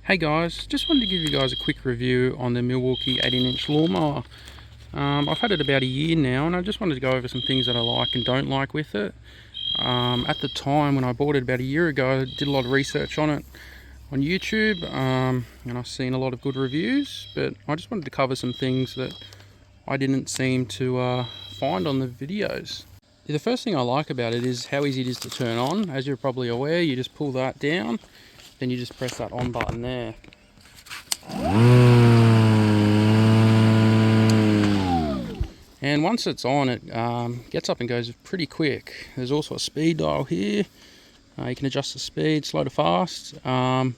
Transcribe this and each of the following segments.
Hey guys, just wanted to give you guys a quick review on the Milwaukee 18-inch lawnmower. I've had it about a year now and I just wanted to go over some things that I like and don't like with it. At the time when I bought it about a year ago, I did a lot of research on it on YouTube and I've seen a lot of good reviews, but I just wanted to cover some things that I didn't seem to find on the videos. The first thing I like about it is how easy it is to turn on. As you're probably aware, you just pull that down, then you just press that on button there. And once it's on, it gets up and goes pretty quick. There's also a speed dial here. You can adjust the speed, slow to fast. And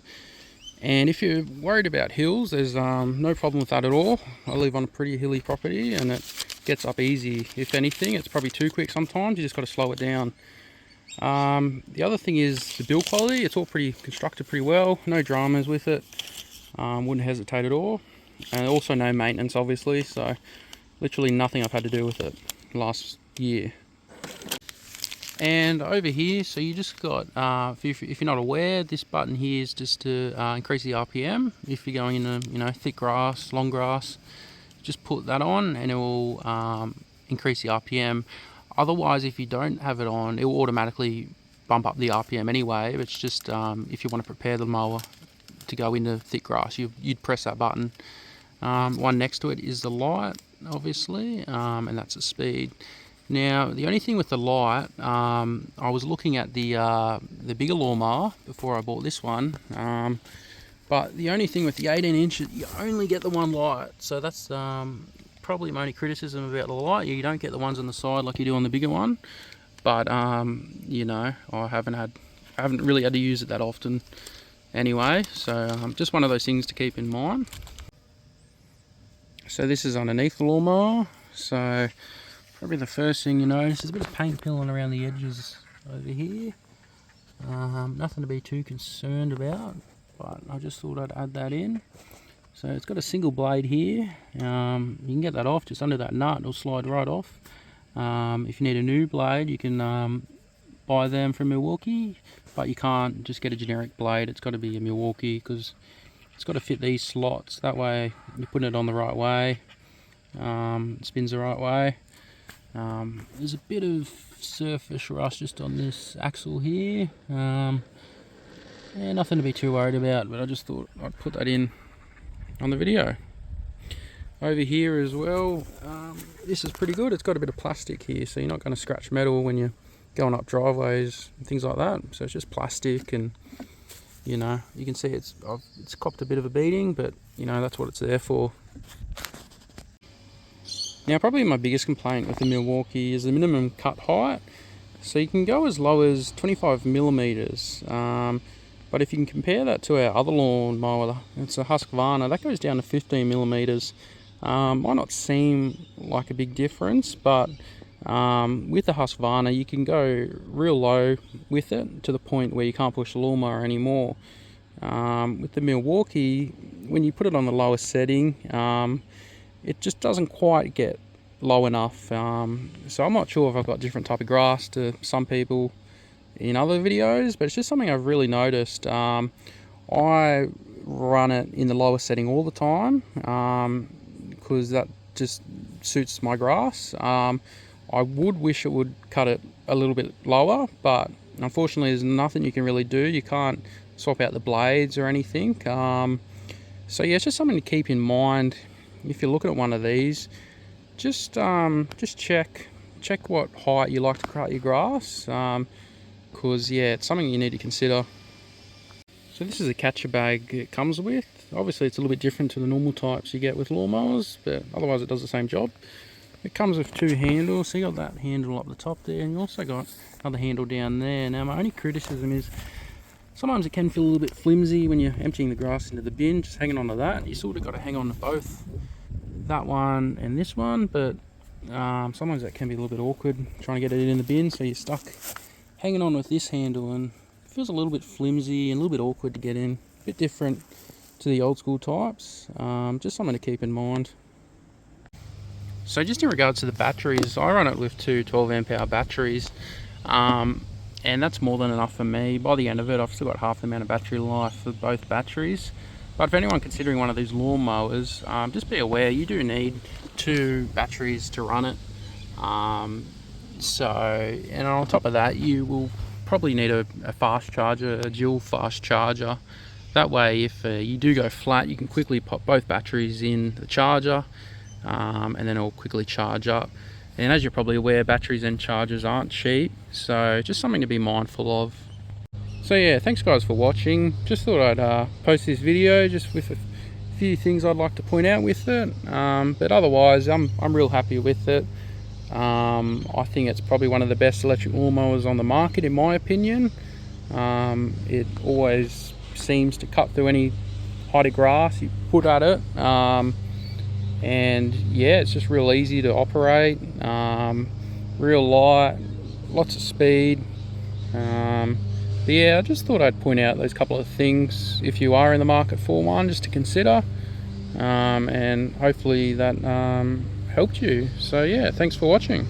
if you're worried about hills, there's no problem with that at all. I live on a pretty hilly property and it gets up easy. If anything, it's probably too quick sometimes. You just got to slow it down. The other thing is the build quality. It's all pretty constructed pretty well. No dramas with it. Wouldn't hesitate at all. And also no maintenance, obviously. So literally nothing I've had to do with it last year. And over here, so you just got, if you're not aware, this button here is just to increase the RPM. If you're going into thick grass, long grass, just put that on and it will increase the RPM. Otherwise, if you don't have it on, it will automatically bump up the RPM anyway. It's just if you want to prepare the mower to go into thick grass, you'd press that button. One next to it is the light, obviously, and that's the speed. Now, the only thing with the light, I was looking at the bigger lawnmower before I bought this one, but the only thing with the 18-inch, you only get the one light, so that's probably my only criticism about the light. You don't get the ones on the side like you do on the bigger one, but I haven't really had to use it that often anyway, so just one of those things to keep in mind. So this is underneath the lawnmower, so probably the first thing you notice is a bit of paint peeling around the edges over here. Nothing to be too concerned about, but I just thought I'd add that in. So it's got a single blade here. You can get that off just under that nut, it'll slide right off. If you need a new blade, you can buy them from Milwaukee, but you can't just get a generic blade. It's got to be a Milwaukee because it's got to fit these slots. That way you're putting it on the right way, it spins the right way. There's a bit of surface rust just on this axle here. Yeah, nothing to be too worried about, but I just thought I'd put that in on the video. Over here as well, this is pretty good. It's got a bit of plastic here, so you're not going to scratch metal when you're going up driveways and things like that. So it's just plastic, and you can see it's copped a bit of a beating, but that's what it's there for. Now, probably my biggest complaint with the Milwaukee is the minimum cut height. So you can go as low as 25 millimeters. But if you can compare that to our other lawnmower, it's a Husqvarna, that goes down to 15 millimeters. Might not seem like a big difference, but with the Husqvarna, you can go real low with it to the point where you can't push the lawnmower anymore. With the Milwaukee, when you put it on the lowest setting, it just doesn't quite get low enough. So I'm not sure if I've got different type of grass to some people in other videos, but it's just something I've really noticed. I run it in the lowest setting all the time because that just suits my grass. I would wish it would cut it a little bit lower, but unfortunately there's nothing you can really do. You can't swap out the blades or anything. So yeah, it's just something to keep in mind. If you're looking at one of these, just check what height you like to cut your grass, because yeah, it's something you need to consider. So this is a catcher bag it comes with. Obviously it's a little bit different to the normal types you get with lawnmowers, but otherwise it does the same job. It comes with two handles, so you got that handle up the top there, and you also got another handle down there. Now my only criticism is sometimes it can feel a little bit flimsy when you're emptying the grass into the bin, just hanging on to that. You sort of got to hang on to both, that one and this one, but sometimes that can be a little bit awkward trying to get it in the bin, so you're stuck hanging on with this handle, and it feels a little bit flimsy and a little bit awkward to get in. A bit different to the old school types, just something to keep in mind. So just in regards to the batteries, I run it with two 12 amp hour batteries. and that's more than enough for me. By the end of it, I've still got half the amount of battery life for both batteries. But if anyone considering one of these lawn mowers, just be aware you do need 2 batteries to run it. And on top of that, you will probably need a fast charger, a dual fast charger. That way, if you do go flat, you can quickly pop both batteries in the charger, and then it'll quickly charge up. And as you're probably aware, batteries and chargers aren't cheap, so just something to be mindful of. So yeah, thanks guys for watching. Just thought I'd post this video just with a few things I'd like to point out with it. But otherwise, I'm real happy with it. I think it's probably one of the best electric lawnmowers on the market, in my opinion. It always seems to cut through any height of grass you put at it. And yeah, it's just real easy to operate, real light, lots of speed. But yeah, I just thought I'd point out those couple of things if you are in the market for one, just to consider, and hopefully that helped you. So yeah, thanks for watching.